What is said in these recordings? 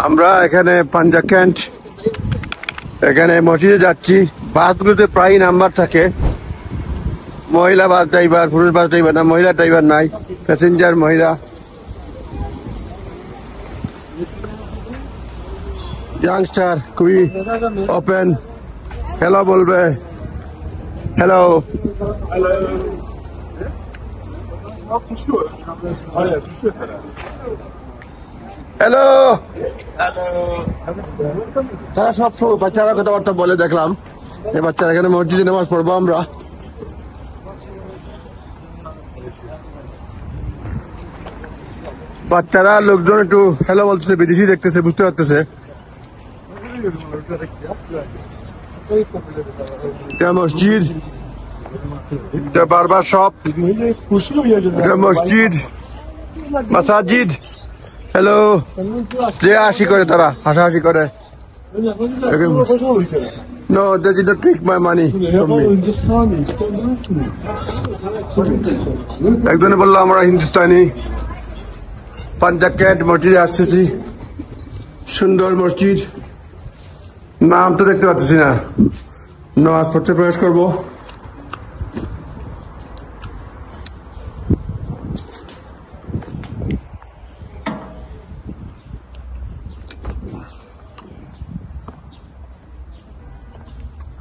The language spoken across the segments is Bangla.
আমরা এখানে পাঞ্জাব ক্যান্ট এখানে মসজিদে যাচ্ছি। বাসগুলোতে প্রায় নাম্বার থাকে, মহিলা বাস ড্রাইভার, পুরুষ বাস ড্রাইভার না, মহিলা ড্রাইভার নাই, প্যাসেঞ্জার মহিলা। ইয়াংস্টার খুবই ওপেন, হ্যালো বলবে, হ্যালো। হ্যালো, তারা সব বাচ্চারা কথাবার্তা বলে দেখলাম। এই বাচ্চারা এখানে মসজিদে নামাজ পড়বো আমরা। বাচ্চারা লোকজন একটু হ্যালো বলতেছে, বিদেশি দেখতেছে, বুঝতে পারতেছে। মসজিদ বারবার সব মসজিদ মাসাজিদ। হ্যালো, যে হাসি করে তারা হাসাহাসি করে। No, they did not take my money from me. একজনে বললো আমরা হিন্দুস্তানি। পাঞ্জাব ক্যান্ট মসজিদে আসতেছি, সুন্দর মসজিদ, নাম তো দেখতে পাচ্ছি না। নামাজ পড়তে প্রবেশ করবো।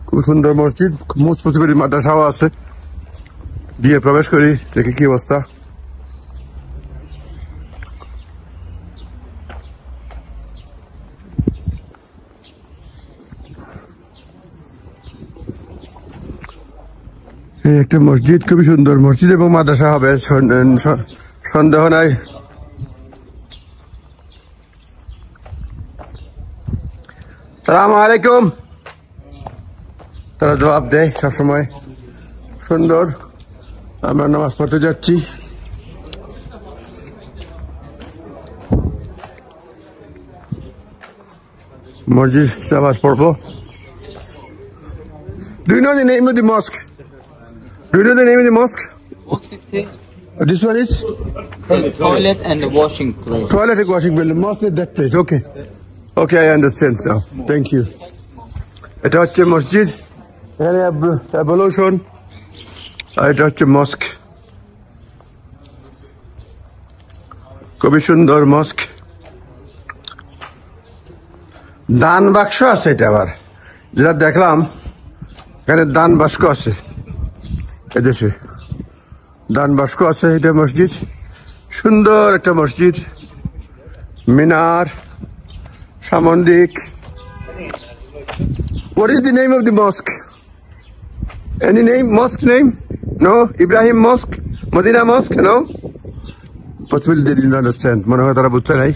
খুব সুন্দর মসজিদ, মুসপুসিবাড়ি মাদ্রাসাও আছে। দিয়ে প্রবেশ করি, দেখি কি অবস্থা। একটা মসজিদ, খুবই সুন্দর মসজিদ এবং মাদ্রাসা হবে, সন্দেহ নাই। সালাম আলাইকুম, তারা জবাব দেয় সবসময়। সুন্দর, আমরা নামাজ পড়তে যাচ্ছি। মসজিদ নামাজ পড়বো। Do you know the name of the mosque? Do you know the name of the mosque? Mosque is here. This one is? Toilet and washing place. Toilet and washing building. Mosque is that place. Okay. Okay, I understand now. Thank you. এটা হচ্ছে মসজিদ, এখানে অ্যাবলিউশন, আর এটা হচ্ছে মস্ক। খুবই সুন্দর মস্ক। দান বাক্স আছে এটা, আবার যেটা দেখলাম এখানে দান বাক্স আছে, এদেশে দান বাক্স আছে। এটা মসজিদ, সুন্দর একটা মসজিদ, মিনার, সামন্দিক। What is the name of the mosque? Any name? Mosque name? No? Ibrahim Mosque? Medina Mosque? No? Possibly they didn't understand. মনে হয় তারা বুঝতে নাই।